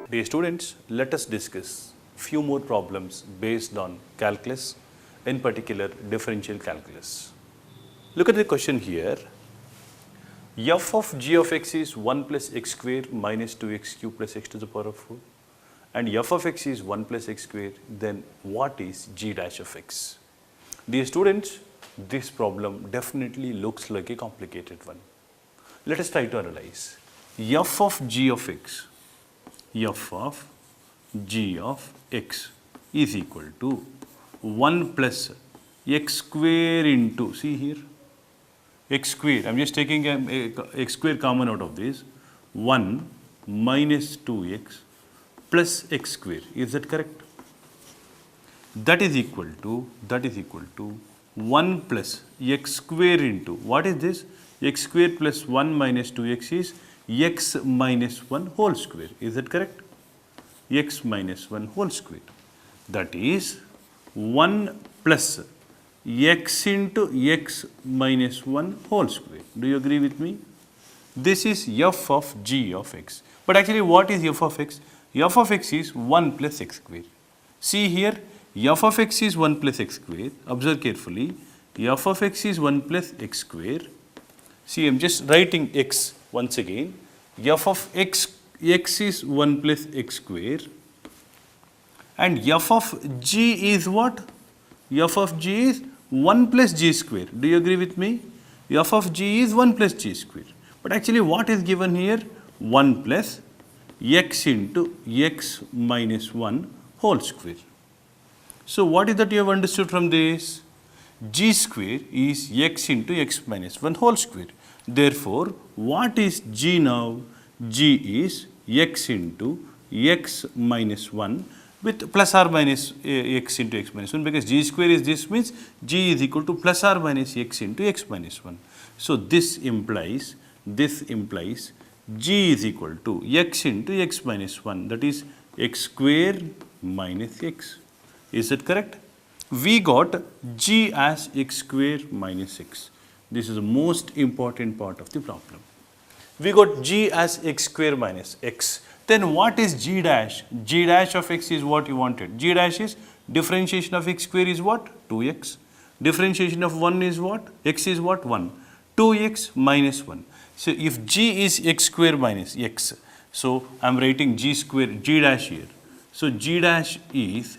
Dear students, let us discuss few more problems based on calculus, in particular differential calculus. Look at the question here. F of g of x is 1 plus x square minus 2x cube plus x to the power of 4 and f of x is 1 plus x square, then what is g dash of x? Dear students, this problem definitely looks like a complicated one. Let us try to analyze. F of g of x, f of g of x is equal to 1 plus x square into, see here, x square, I am just taking a x square common out of this, 1 minus 2x plus x square, is that correct? That is equal to 1 plus x square into, what is this? X square plus 1 minus 2x is x minus 1 whole square, is that correct? X minus 1 whole square, that is 1 plus x into x minus 1 whole square. Do you agree with me? This is f of g of x. But actually what is f of x? F of x is 1 plus x square. See here, f of x is 1 plus x square. Observe carefully. F of x is 1 plus x square. See, I am just writing x once again. F of x is 1 plus x square. And f of g is what? F of g is 1 plus g square. Do you agree with me? F of g is 1 plus g square. But actually what is given here? 1 plus x into x minus 1 whole square. So what is that you have understood from this? G square is x into x minus 1 whole square. Therefore, what is g now? G is x into x minus 1 with plus or minus x into x minus 1, because g square is this, means g is equal to plus or minus x into x minus 1. So this implies g is equal to x into x minus 1, that is x square minus x. Is that correct? We got g as x square minus x. This is the most important part of the problem. We got g as x square minus x. Then what is g dash? G dash of x is what you wanted. G dash is differentiation of x square is what? 2x. Differentiation of 1 is what? X is what? 1. 2x minus 1. So if g is x square minus x, so I am writing g square, g dash here. So g is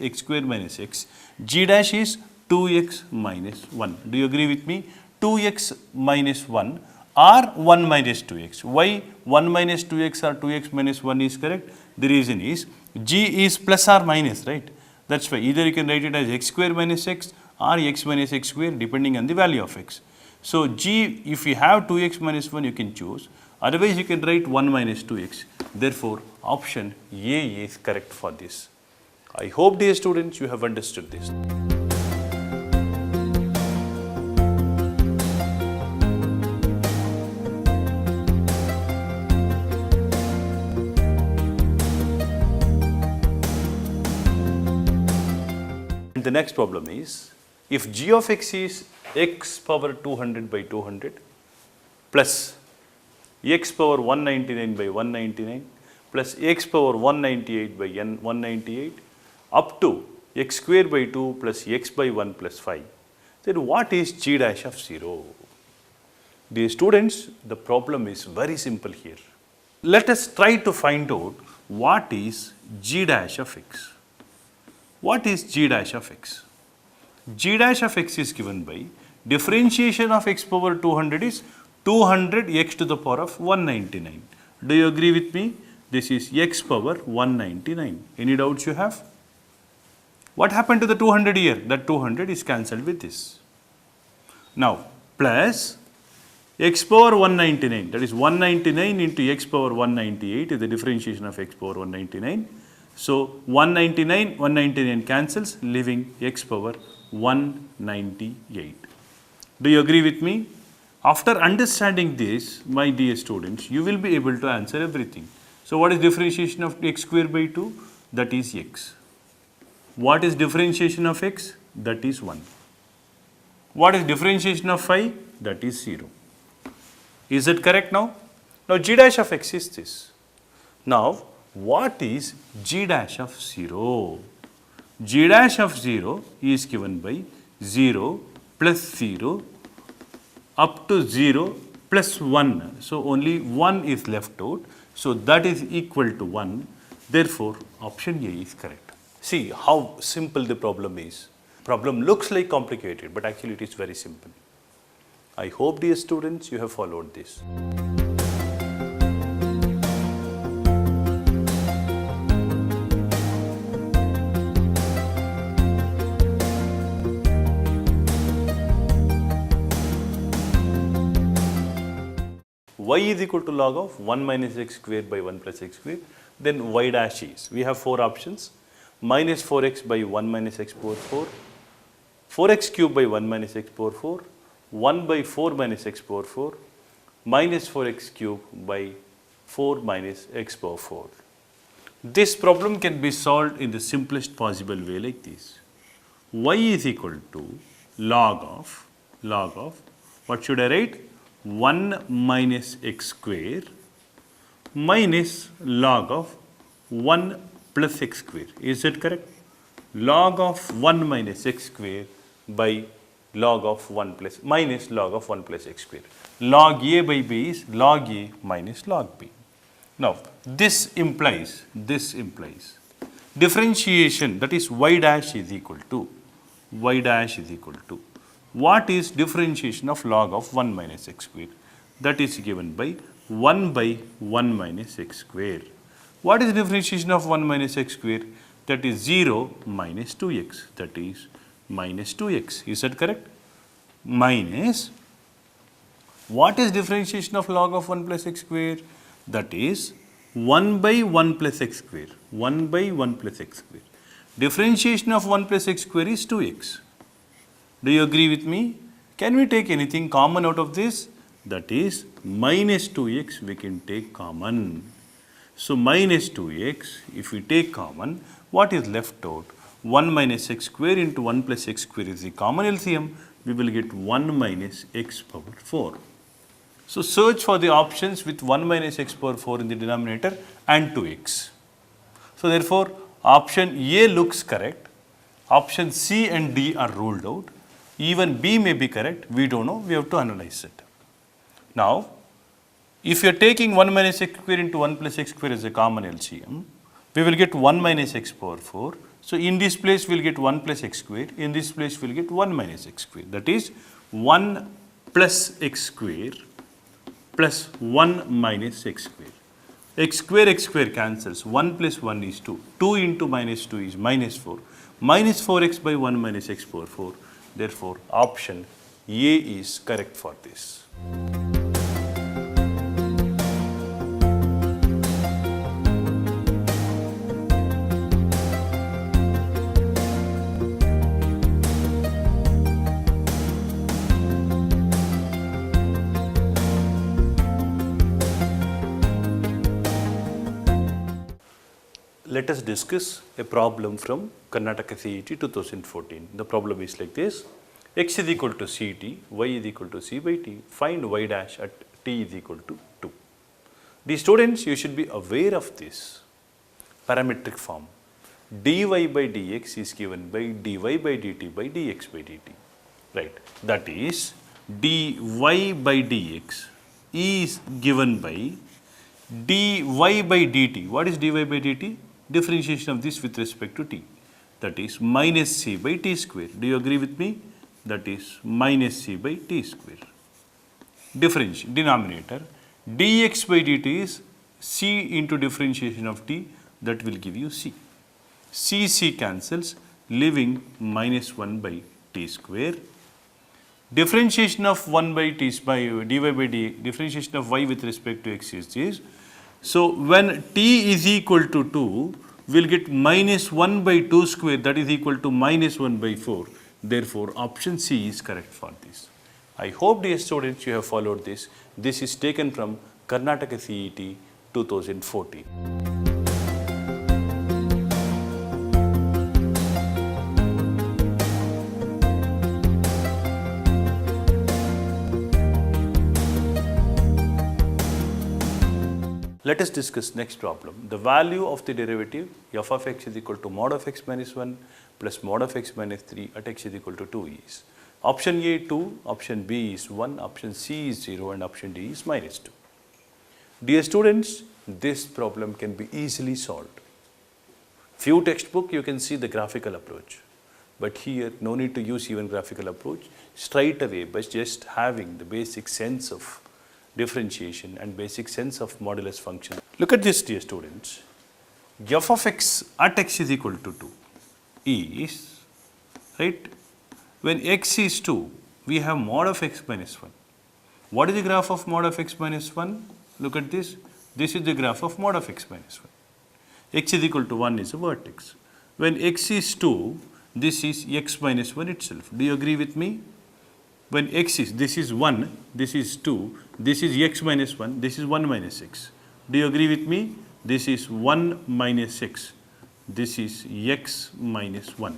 x square minus x. G dash is 2x minus 1. Do you agree with me? 2x minus 1 or 1 minus 2x. Why 1 minus 2x or 2x minus 1 is correct? The reason is g is plus or minus, right? That's why either you can write it as x square minus x or x minus x square depending on the value of x. So g, if you have 2x minus 1, you can choose. Otherwise, you can write 1 minus 2x. Therefore, option A is correct for this. I hope, dear students, you have understood this. And the next problem is, if g of x is x power 200 by 200 plus x power 199 by 199 plus x power 198 by 198 up to x square by 2 plus x by 1 plus 5, then what is g dash of 0? Dear students, the problem is very simple here. Let us try to find out what is g dash of x. What is g dash of x? G dash of x is given by differentiation of x power 200 is 200 x to the power of 199. Do you agree with me? This is x power 199. Any doubts you have? What happened to the 200 here? That 200 is cancelled with this. Now, plus x power 199, that is 199 into x power 198 is the differentiation of x power 199. So, 199 cancels, leaving x power 198. Do you agree with me? After understanding this, my dear students, you will be able to answer everything. So what is differentiation of x square by 2? That is x. What is differentiation of x? That is 1. What is differentiation of 5? That is 0. Is it correct now? Now g dash of x is this. Now, what is g dash of 0? G dash of 0 is given by 0 plus 0 up to 0 plus 1. So, only 1 is left out. So, that is equal to 1. Therefore, option A is correct. See how simple the problem is. Problem looks like complicated, but actually it is very simple. I hope, dear students, you have followed this. Y is equal to log of 1 minus x square by 1 plus x square, then y dash is, we have 4 options, minus 4x by 1 minus x power 4, 4x cube by 1 minus x power 4, 1 by 4 minus x power 4, minus 4x cube by 4 minus x power 4. This problem can be solved in the simplest possible way like this. Y is equal to log of, what should I write? 1 minus x square minus log of 1 plus x square. Is that correct? Log of 1 minus x square by log of 1 plus minus log of 1 plus x square. Log A by B is log A minus log B. Now, this implies differentiation, that is y dash is equal to what is differentiation of log of 1 minus x square? That is given by 1 minus x square. What is differentiation of 1 minus x square? That is 0 minus 2x. That is minus 2x. Is that correct? Minus, what is differentiation of log of 1 plus x square? That is 1 by 1 plus x square. 1 by 1 plus x square. Differentiation of 1 plus x square is 2x. Do you agree with me? Can we take anything common out of this? That is minus 2x we can take common. So, minus 2x, if we take common, what is left out? 1 minus x square into 1 plus x square is the common LCM. We will get 1 minus x power 4. So, search for the options with 1 minus x power 4 in the denominator and 2x. So, therefore, option A looks correct. Option C and D are ruled out. Even B may be correct. We don't know. We have to analyze it. Now, if you are taking 1 minus x square into 1 plus x square as a common LCM, we will get 1 minus x power 4. So, in this place we will get 1 plus x square. In this place we will get 1 minus x square. That is 1 plus x square plus 1 minus x square. X square cancels. 1 plus 1 is 2. 2 into minus 2 is minus 4. Minus 4x by 1 minus x power 4. Therefore, option A is correct for this. Let us discuss a problem from Karnataka CET 2014. The problem is like this: x is equal to ct, y is equal to c by t. Find y dash at t is equal to 2. The students, you should be aware of this parametric form. dy by dx is given by dy by dt by dx by dt. Right. That is dy by dx is given by dy by dt. What is dy by dt? Differentiation of this with respect to t. That is minus c by t square. Do you agree with me? That is minus c by t square. Differentiation, denominator, dx by dt is c into differentiation of t, that will give you c. C cancels, leaving minus 1 by t square. Differentiation of 1 by t by dy by d, differentiation of y with respect to x is this. So, when t is equal to 2, we will get minus 1 by 2 square, that is equal to minus 1 by 4. Therefore, option C is correct for this. I hope, dear students, you have followed this. This is taken from Karnataka CET 2014. Let us discuss next problem. The value of the derivative f of x is equal to mod of x minus 1 plus mod of x minus 3 at x is equal to 2 is. Option A 2, option B is 1, option C is 0 and option D is minus 2. Dear students, this problem can be easily solved. Few textbook you can see the graphical approach, but here no need to use even graphical approach. Straight away by just having the basic sense of differentiation and basic sense of modulus function. Look at this, dear students. F of x at x is equal to 2 is, right, when x is 2, we have mod of x minus 1. What is the graph of mod of x minus 1? Look at this. This is the graph of mod of x minus 1. X is equal to 1 is a vertex. When x is 2, this is x minus 1 itself. Do you agree with me? When x is, this is 1, this is 2, this is x minus 1, this is 1 minus x. Do you agree with me? This is 1 minus x, this is x minus 1.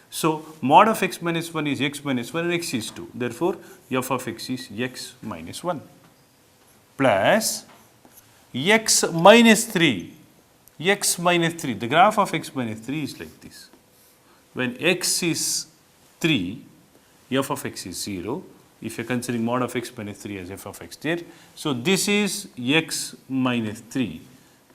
So, mod of x minus 1 is x minus 1 and x is 2. Therefore, f of x is x minus 1 plus x minus 3. X minus 3, the graph of x minus 3 is like this. When x is 3, f of x is 0, if you are considering mod of x minus 3 as f of x there. So, this is x minus 3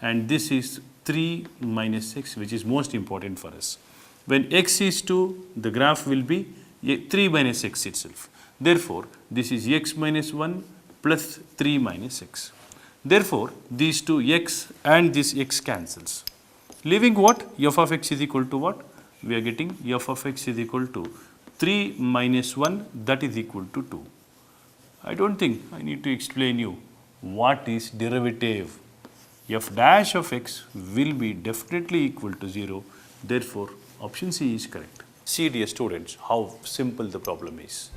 and this is 3 minus x, which is most important for us. When x is 2, the graph will be 3 minus x itself. Therefore, this is x minus 1 plus 3 minus x. Therefore, these two x and this x cancels. Leaving what? F of x is equal to what? We are getting f of x is equal to 3 minus 1, that is equal to 2. I don't think I need to explain you what is derivative. F dash of x will be definitely equal to 0. Therefore, option C is correct. See, dear students, how simple the problem is.